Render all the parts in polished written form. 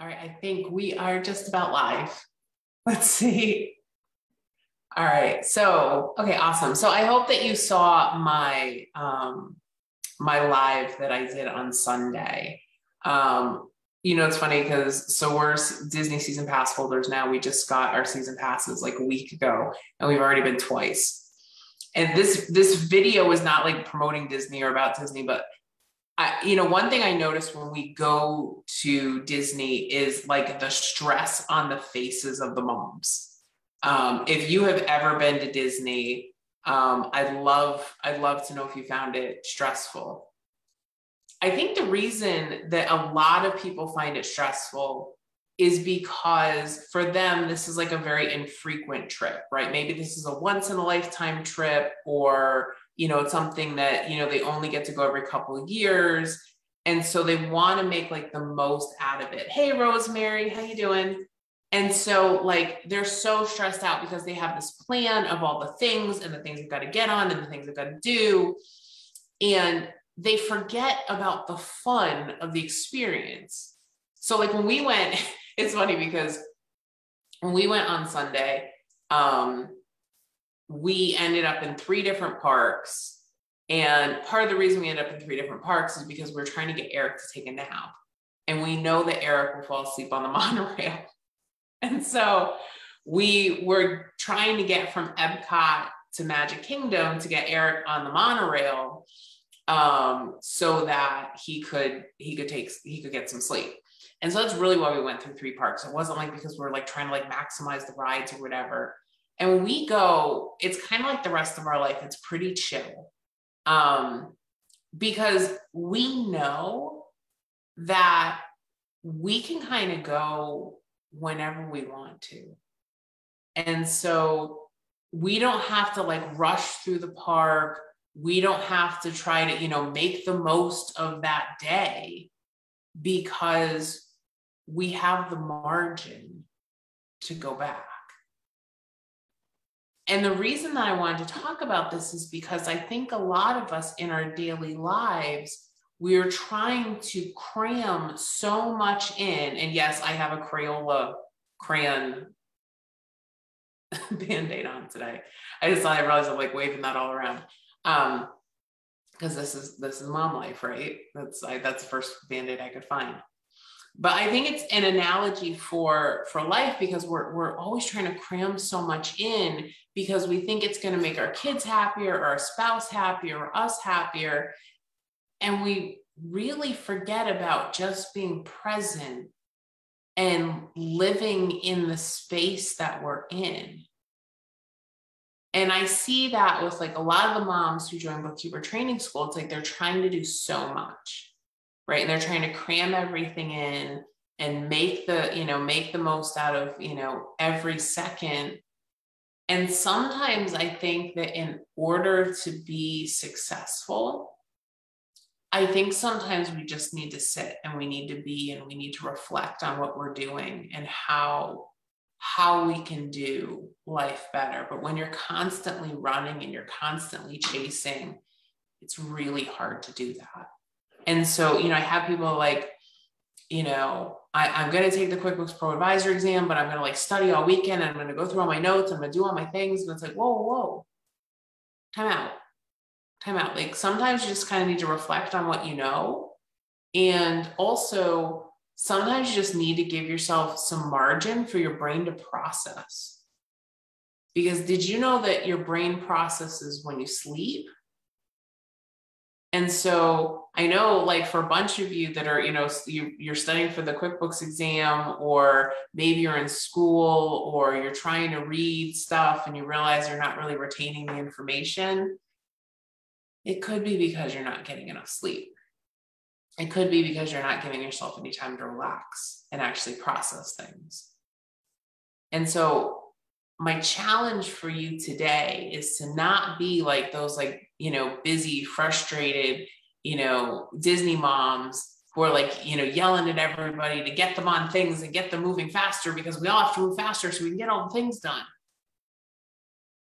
All right, I think we are just about live. Let's see. All right, so, okay, awesome. So I hope that you saw my my live that I did on Sunday. It's funny because we're Disney season pass holders now. We just got our season passes like a week ago, and we've already been twice. And this video is not like promoting Disney or about Disney, but one thing I noticed when we go to Disney is like the stress on the faces of the moms. If you have ever been to Disney, I'd love to know if you found it stressful. I think the reason that a lot of people find it stressful is because for them, this is like a very infrequent trip, right? Maybe this is a once in a lifetime trip, or, it's something that, they only get to go every couple of years. And so they want to make like the most out of it. Hey, Rosemary, how you doing? And so like, they're so stressed out because they have this plan of all the things and the things they've got to get on and the things they've got to do. And they forget about the fun of the experience. So like when we went, it's funny because when we went on Sunday, we ended up in 3 different parks. And part of the reason we ended up in 3 different parks is because we're trying to get Eric to take a nap. And we know that Eric will fall asleep on the monorail. And so we were trying to get from Epcot to Magic Kingdom to get Eric on the monorail, so that he could get some sleep. And so that's really why we went through 3 parks. It wasn't like because we're like trying to like maximize the rides or whatever. And when we go, it's kind of like the rest of our life. It's pretty chill. Because we know that we can kind of go whenever we want to. And so we don't have to like rush through the park. We don't have to try to, make the most of that day, because we have the margin to go back. And the reason that I wanted to talk about this is because I think a lot of us in our daily lives, we're trying to cram so much in. And yes, I have a Crayola crayon Band-Aid on today. I realized I'm like waving that all around. Because this is mom life, right? That's the first Band-Aid I could find. But I think it's an analogy for life, because we're always trying to cram so much in because we think it's going to make our kids happier, or our spouse happier, or us happier. And we really forget about just being present and living in the space that we're in. And I see that with like a lot of the moms who join bookkeeper training school. It's like they're trying to do so much, right? And they're trying to cram everything in and make the most out of, every second. And sometimes I think that in order to be successful, I think sometimes we just need to sit and we need to be, and we need to reflect on what we're doing and how we can do life better. But when you're constantly running and you're constantly chasing, it's really hard to do that. And so, I have people like, I'm going to take the QuickBooks Pro Advisor exam, but I'm going to like study all weekend, and I'm going to go through all my notes, I'm going to do all my things. And it's like, whoa, time out. Like sometimes you just kind of need to reflect on what you know. And also sometimes you just need to give yourself some margin for your brain to process. Because did you know that your brain processes when you sleep? And so I know like for a bunch of you that are, you're studying for the QuickBooks exam, or maybe you're in school, or you're trying to read stuff and you realize you're not really retaining the information. It could be because you're not getting enough sleep. It could be because you're not giving yourself any time to relax and actually process things. And so my challenge for you today is to not be like those like, busy, frustrated, Disney moms who are like, yelling at everybody to get them on things and get them moving faster, because we all have to move faster so we can get all the things done.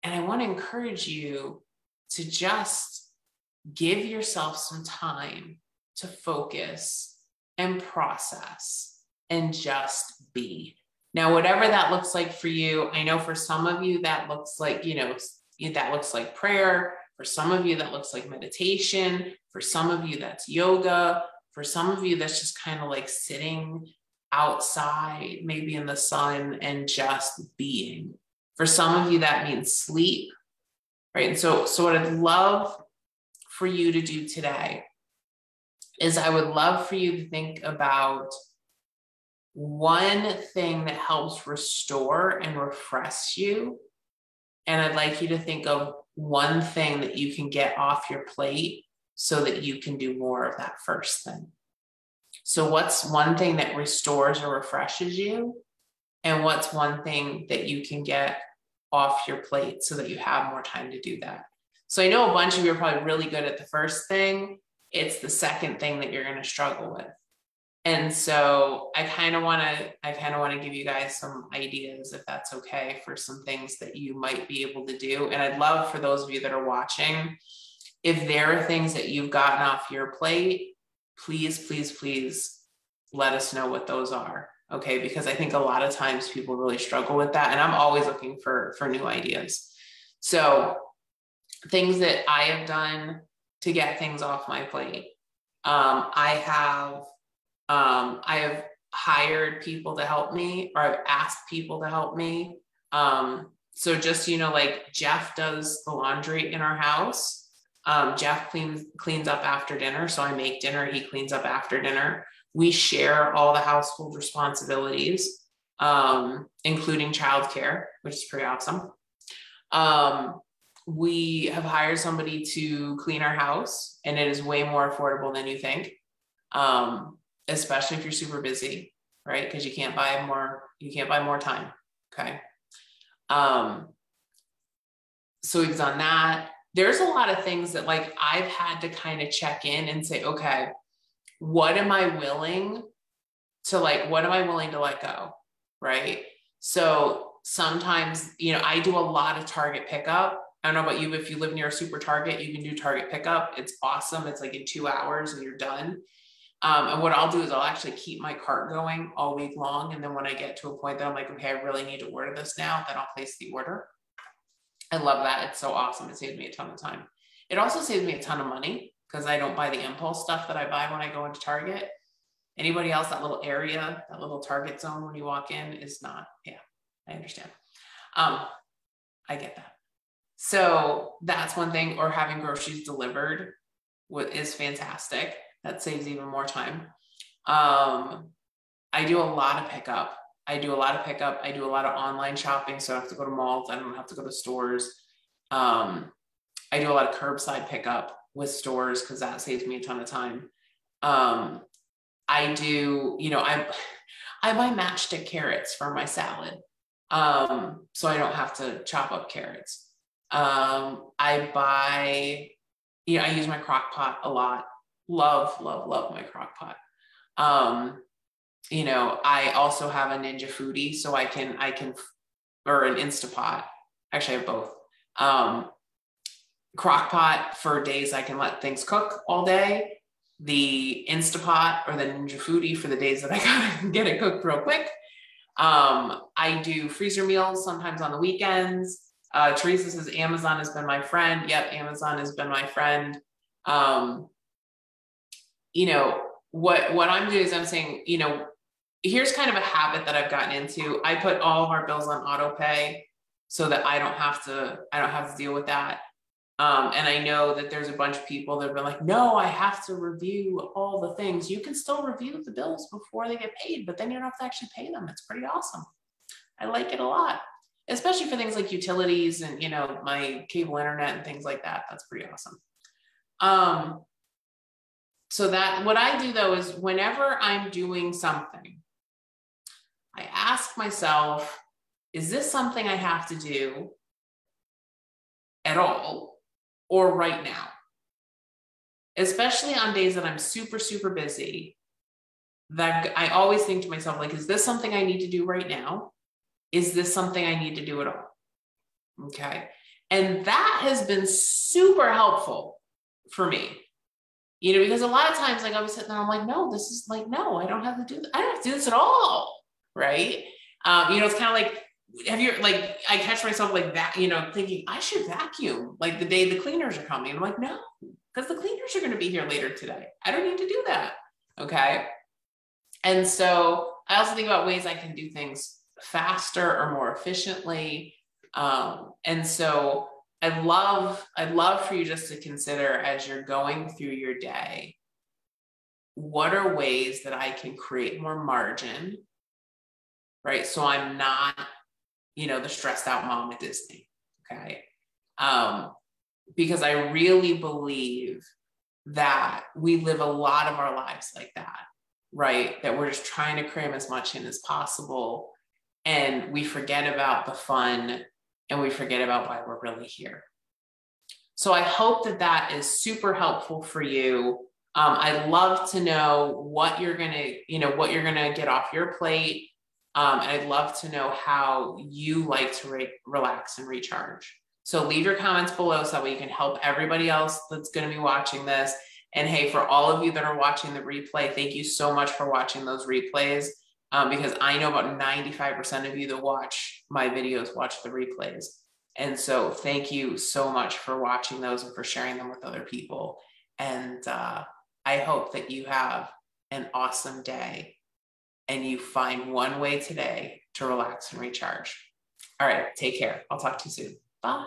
And I want to encourage you to just give yourself some time to focus and process and just be. Now, whatever that looks like for you, I know for some of you that looks like, that looks like prayer. For some of you, that looks like meditation. For some of you, that's yoga. For some of you, that's just kind of like sitting outside, maybe in the sun, and just being. For some of you, that means sleep, right? And so what I'd love for you to do today is I would love for you to think about one thing that helps restore and refresh you. And I'd like you to think of one thing that you can get off your plate so that you can do more of that first thing. So what's one thing that restores or refreshes you? And what's one thing that you can get off your plate so that you have more time to do that? So I know a bunch of you are probably really good at the first thing. It's the second thing that you're going to struggle with. And so I kind of want to give you guys some ideas, if that's okay, for some things that you might be able to do. And I'd love for those of you that are watching, if there are things that you've gotten off your plate, please, please, please let us know what those are. Okay. Because I think a lot of times people really struggle with that. And I'm always looking for new ideas. So things that I have done to get things off my plate. I have hired people to help me, or I've asked people to help me. So just, like Jeff does the laundry in our house. Jeff cleans up after dinner. So I make dinner, he cleans up after dinner. We share all the household responsibilities, including childcare, which is pretty awesome. We have hired somebody to clean our house, and it is way more affordable than you think. Especially if you're super busy, right? Because you can't buy more time. Okay. So we've done that. There's a lot of things that like I've had to kind of check in and say, okay, what am I willing to let go? Right. So sometimes, I do a lot of Target pickup. I don't know about you, but if you live near a super Target, you can do Target pickup. It's awesome. It's like in 2 hours and you're done. And what I'll do is I'll actually keep my cart going all week long. And then when I get to a point that I'm like, okay, I really need to order this now, then I'll place the order. I love that. It's so awesome. It saves me a ton of time. It also saves me a ton of money because I don't buy the impulse stuff that I buy when I go into Target. Anybody else, that little area, that little Target zone when you walk in is not, yeah, I understand. I get that. So that's one thing, or having groceries delivered is fantastic. That saves even more time. I do a lot of pickup. I do a lot of online shopping. So I don't have to go to malls. I don't have to go to stores. I do a lot of curbside pickup with stores because that saves me a ton of time. I do, I buy matchstick carrots for my salad. So I don't have to chop up carrots. I buy, I use my crock pot a lot. Love my crock pot. I also have a Ninja Foodie, so I can, or an Instapot. Actually, I have both. Crock pot for days I can let things cook all day. The Instapot or the Ninja Foodie for the days that I gotta get it cooked real quick. I do freezer meals sometimes on the weekends. Teresa says Amazon has been my friend. Yep, Amazon has been my friend. What I'm doing is I'm saying, here's kind of a habit that I've gotten into. I put all of our bills on auto pay so that I don't have to deal with that. And I know that there's a bunch of people that have been like, no, I have to review all the things. You can still review the bills before they get paid, but then you don't have to actually pay them. It's pretty awesome. I like it a lot, especially for things like utilities and, my cable internet and things like that. That's pretty awesome. So that what I do though is whenever I'm doing something, I ask myself, is this something I have to do at all or right now? Especially on days that I'm super, super busy, that I always think to myself, like, is this something I need to do right now? Is this something I need to do at all? Okay. And that has been super helpful for me. because a lot of times, like I was sitting there, I'm like, no, this is like, no, I don't have to do this. I don't have to do this at all. Right. It's kind of like, I catch myself like that, thinking I should vacuum like the day the cleaners are coming. I'm like, no, because the cleaners are going to be here later today. I don't need to do that. Okay. And so I also think about ways I can do things faster or more efficiently. And so I'd love for you just to consider, as you're going through your day, what are ways that I can create more margin, right? So I'm not, the stressed out mom at Disney. Okay. Because I really believe that we live a lot of our lives like that, right? That we're just trying to cram as much in as possible. And we forget about the fun, and we forget about why we're really here. So I hope that is super helpful for you. I'd love to know what you're gonna get off your plate. I'd love to know how you like to relax and recharge. So leave your comments below so that way you can help everybody else that's going to be watching this. And hey, for all of you that are watching the replay, thank you so much for watching those replays, because I know about 95% of you that watch my videos watch the replays. And so thank you so much for watching those and for sharing them with other people. And I hope that you have an awesome day and you find one way today to relax and recharge. All right, take care. I'll talk to you soon. Bye.